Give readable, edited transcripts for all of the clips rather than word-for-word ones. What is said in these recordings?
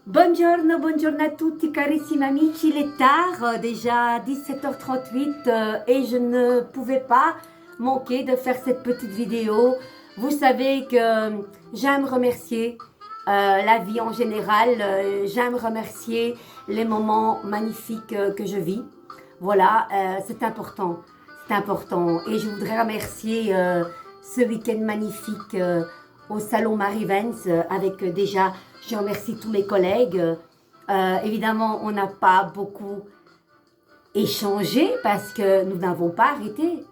Buongiorno, buongiorno a tutti carissimi amici, il est tard, déjà 17h38 et je ne pouvais pas manquer de faire cette petite vidéo. Vous savez que j'aime remercier la vie en général, j'aime remercier les moments magnifiques que je vis. Voilà, c'est important et je voudrais remercier ce week-end magnifique au salon Marie-Vence avec déjà, je remercie tous mes collègues. Évidemment, on n'a pas beaucoup échangé parce que nous n'avons pas arrêté.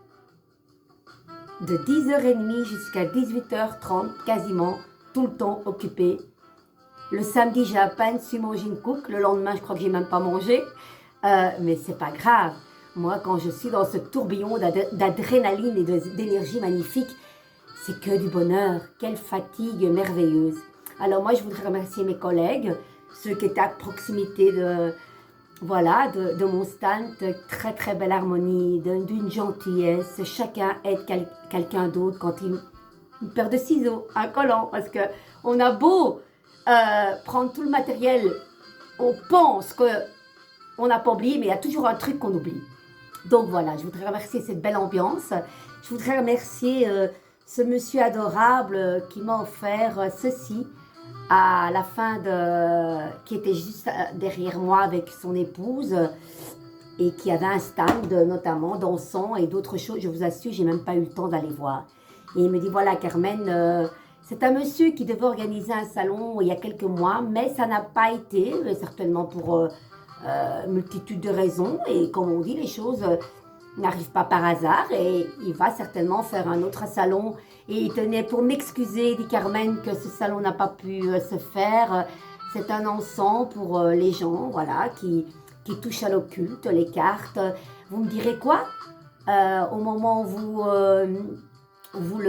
De 10h30 jusqu'à 18h30, quasiment tout le temps occupé. Le samedi, j'ai à peine su manger une couque. Le lendemain, je crois que j'ai même pas mangé. Mais c'est pas grave. Moi, quand je suis dans ce tourbillon d'adrénaline et d'énergie magnifique, c'est que du bonheur. Quelle fatigue merveilleuse. Alors moi, je voudrais remercier mes collègues, ceux qui étaient à proximité de mon stand. Très très belle harmonie, d'une gentillesse. Chacun aide quelqu'un d'autre quand une paire de ciseaux, un collant, parce que on a beau prendre tout le matériel, on pense qu'on n'a pas oublié, mais il y a toujours un truc qu'on oublie. Donc voilà, je voudrais remercier cette belle ambiance. Je voudrais remercier ce monsieur adorable qui m'a offert ceci à la fin qui était juste derrière moi avec son épouse et qui avait un stand notamment d'encens et d'autres choses. Je vous assure, j'ai même pas eu le temps d'aller voir. Et il me dit, voilà Carmen, c'est un monsieur qui devait organiser un salon il y a quelques mois, mais ça n'a pas été, certainement pour multitude de raisons. Et comme on dit, les choses n'arrivent pas par hasard et il va certainement faire un autre salon. Et il tenait pour m'excuser, dit Carmen, que ce salon n'a pas pu se faire. C'est un encens pour les gens, voilà, qui touchent à l'occulte, les cartes. Vous me direz quoi au moment où vous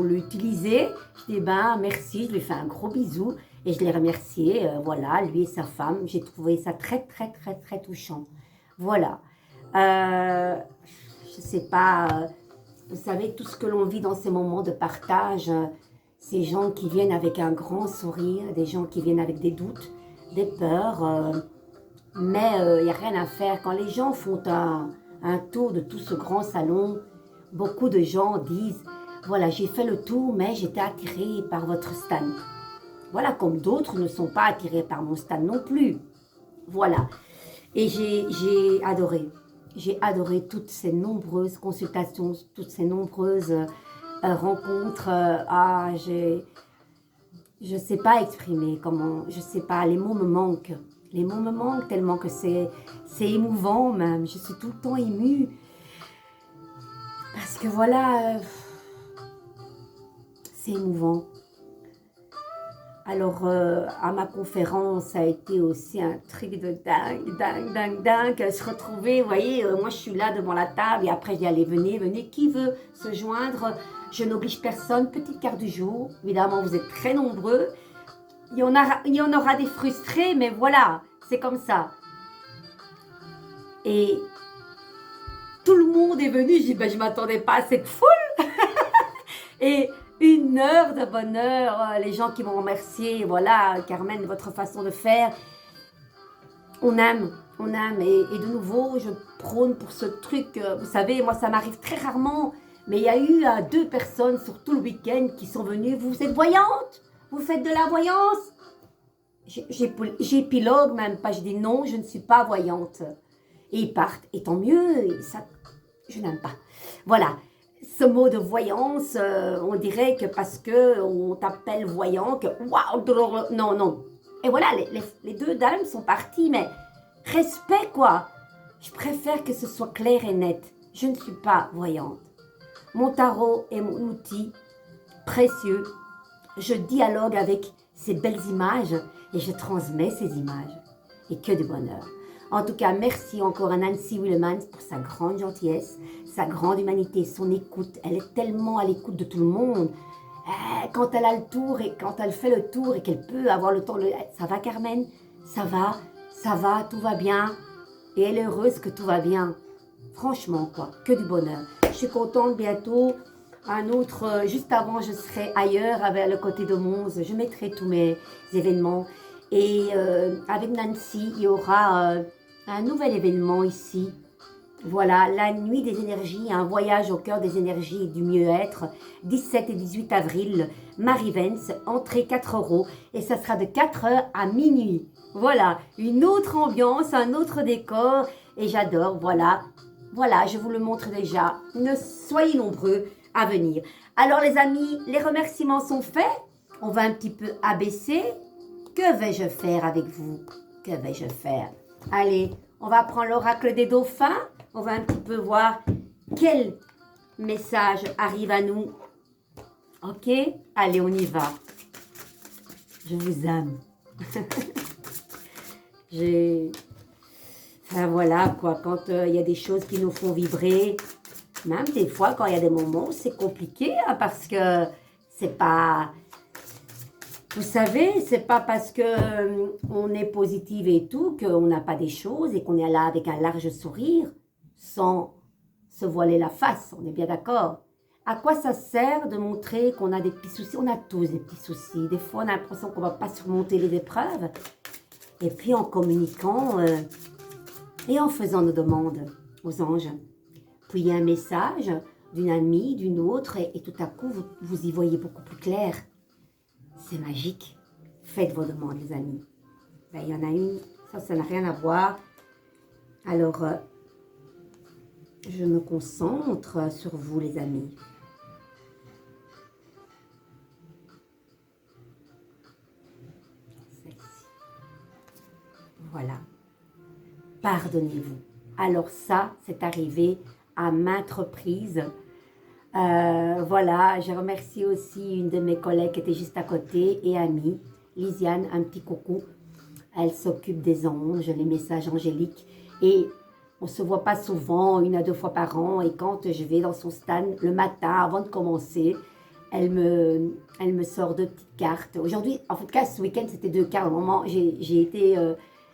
l'utilisez? Je dis, ben merci, je lui fais un gros bisou et je l'ai remercié, voilà, lui et sa femme. J'ai trouvé ça très, très, très, très touchant. Voilà. Je sais pas, vous savez, tout ce que l'on vit dans ces moments de partage, ces gens qui viennent avec un grand sourire, des gens qui viennent avec des doutes, des peurs, mais il n'y a rien à faire. Quand les gens font un tour de tout ce grand salon, beaucoup de gens disent, voilà, j'ai fait le tour, mais j'étais attirée par votre stand. Voilà, comme d'autres ne sont pas attirés par mon stand non plus. Voilà. Et j'ai adoré. J'ai adoré toutes ces nombreuses consultations, toutes ces nombreuses rencontres. Je ne sais pas exprimer comment, je ne sais pas, les mots me manquent. Les mots me manquent tellement que c'est émouvant même. Je suis tout le temps émue. Parce que voilà, c'est émouvant. Alors, à ma conférence, ça a été aussi un truc de dingue. Se retrouver, vous voyez, moi je suis là devant la table et après je dis, allez, venez, qui veut se joindre? Je n'oblige personne, petite carte du jour. Évidemment, vous êtes très nombreux. Il y en aura des frustrés, mais voilà, c'est comme ça. Et tout le monde est venu, je dis, ben, je ne m'attendais pas à cette foule. Et 1 heure de bonheur, les gens qui m'ont remercié, voilà, Carmen, votre façon de faire, on aime, et de nouveau, je prône pour ce truc, vous savez, moi ça m'arrive très rarement, mais il y a eu 2 personnes sur tout le week-end qui sont venues, vous êtes voyante? Vous faites de la voyance? J'épilogue même pas, je dis non, je ne suis pas voyante. Et ils partent, et tant mieux, et ça, je n'aime pas. Voilà. Ce mot de voyance, on dirait que parce qu'on t'appelle voyant, que waouh, non. Et voilà, les 2 dames sont parties, mais respect quoi. Je préfère que ce soit clair et net. Je ne suis pas voyante. Mon tarot est mon outil précieux. Je dialogue avec ces belles images et je transmets ces images. Et que de bonheur. En tout cas, merci encore à Nancy Willemans pour sa grande gentillesse, sa grande humanité, son écoute. Elle est tellement à l'écoute de tout le monde. Quand elle a le tour et quand elle fait le tour et qu'elle peut avoir le temps, ça va Carmen? Ça va, tout va bien. Et elle est heureuse que tout va bien. Franchement, quoi, que du bonheur. Je suis contente bientôt. un autre, juste avant, je serai ailleurs, avec le côté de Mons. Je mettrai tous mes événements. Et avec Nancy, il y aura un nouvel événement ici. Voilà, la nuit des énergies, un voyage au cœur des énergies et du mieux-être, 17 et 18 avril, Marie-Vence, entrée 4 euros, et ça sera de 4 heures à minuit. Voilà, une autre ambiance, un autre décor, et j'adore, voilà. Voilà, je vous le montre déjà. Ne soyez nombreux à venir. Alors les amis, les remerciements sont faits. On va un petit peu abaisser. Que vais-je faire avec vous? Que vais-je faire? Allez, on va prendre l'oracle des dauphins. On va un petit peu voir quel message arrive à nous. Ok? Allez, on y va. Je vous aime. Enfin, voilà, quoi. Quand il y a des choses qui nous font vibrer, même des fois, quand il y a des moments où c'est compliqué, hein, parce que c'est pas... Vous savez, c'est pas parce que on est positive et tout qu'on n'a pas des choses et qu'on est là avec un large sourire sans se voiler la face. On est bien d'accord? À quoi ça sert de montrer qu'on a des petits soucis? On a tous des petits soucis. Des fois, on a l'impression qu'on ne va pas surmonter les épreuves. Et puis, en communiquant et en faisant nos demandes aux anges. Puis, il y a un message d'une amie, d'une autre, et tout à coup, vous y voyez beaucoup plus clair. C'est magique. Faites vos demandes, les amis. Ben, il y en a une, ça n'a rien à voir. Alors, je me concentre sur vous, les amis. Voilà. Pardonnez-vous. Alors ça, c'est arrivé à maintes reprises. Voilà, je remercie aussi une de mes collègues qui était juste à côté et amie, Lisiane, un petit coucou. Elle s'occupe des anges, les messages angéliques. Et on ne se voit pas souvent, 1 à 2 fois par an. Et quand je vais dans son stand le matin, avant de commencer, elle me sort 2 petites cartes. Aujourd'hui, en tout cas, ce week-end, c'était 2 cartes. Au moment, j'ai été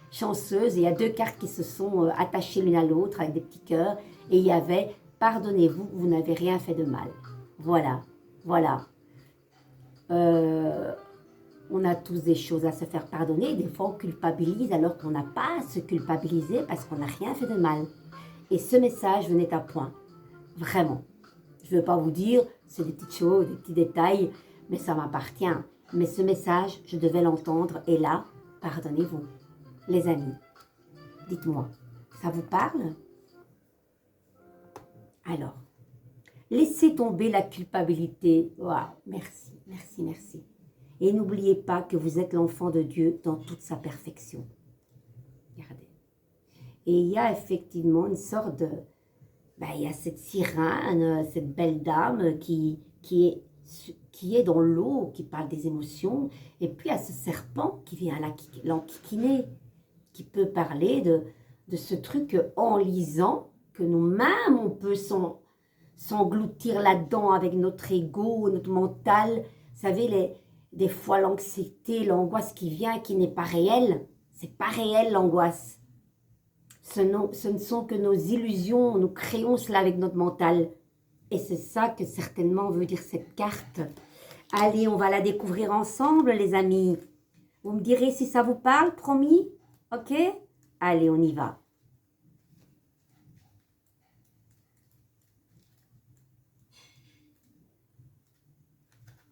chanceuse. Et il y a 2 cartes qui se sont attachées l'une à l'autre avec des petits cœurs. Et il y avait « Pardonnez-vous, vous n'avez rien fait de mal ». Voilà, voilà. On a tous des choses à se faire pardonner. Des fois, on culpabilise alors qu'on n'a pas à se culpabiliser parce qu'on n'a rien fait de mal. Et ce message venait à point. Vraiment. Je ne veux pas vous dire, c'est des petites choses, des petits détails, mais ça m'appartient. Mais ce message, je devais l'entendre. Et là, pardonnez-vous. Les amis, dites-moi, ça vous parle? Alors, laissez tomber la culpabilité. Waouh, merci, merci, merci. Et n'oubliez pas que vous êtes l'enfant de Dieu dans toute sa perfection. Regardez. Et il y a effectivement une sorte de... Ben, il y a cette sirène, cette belle dame qui est dans l'eau, qui parle des émotions. Et puis il y a ce serpent qui vient l'enquiquiner, qui peut parler de ce truc en lisant, que nous-mêmes, on peut s'engloutir là-dedans avec notre ego, notre mental. Vous savez, des fois, l'anxiété, l'angoisse qui vient, qui n'est pas réelle. C'est pas réel, l'angoisse. Ce ne sont que nos illusions. Nous créons cela avec notre mental. Et c'est ça que certainement veut dire cette carte. Allez, on va la découvrir ensemble, les amis. Vous me direz si ça vous parle, promis? Ok? Allez, on y va.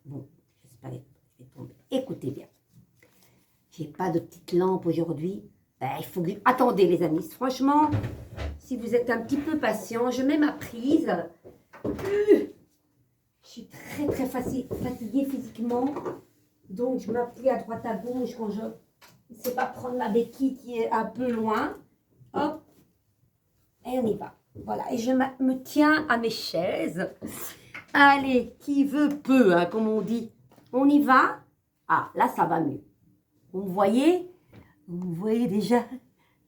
Bon, j'espère qu'elle va tomber. Écoutez bien. J'ai pas de petite lampe aujourd'hui. Ben, il faut que... Attendez, les amis. Franchement, si vous êtes un petit peu patient, je mets ma prise. Je suis très, très fatiguée physiquement. Donc, je m'appuie à droite, à gauche quand je ne sais pas prendre ma béquille qui est un peu loin. Hop. Et on y va. Voilà. Et je me tiens à mes chaises. Allez, qui veut peut, hein, comme on dit. On y va. Ah, là, ça va mieux. Vous me voyez? Vous me voyez déjà?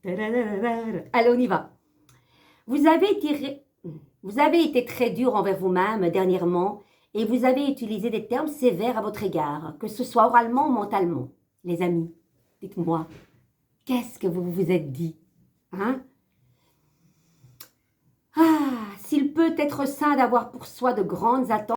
Allez, on y va. Vous avez été très dur envers vous-même dernièrement et vous avez utilisé des termes sévères à votre égard, que ce soit oralement ou mentalement. Les amis, dites-moi, qu'est-ce que vous vous êtes dit? Hein? Ah, s'il peut être sain d'avoir pour soi de grandes attentes,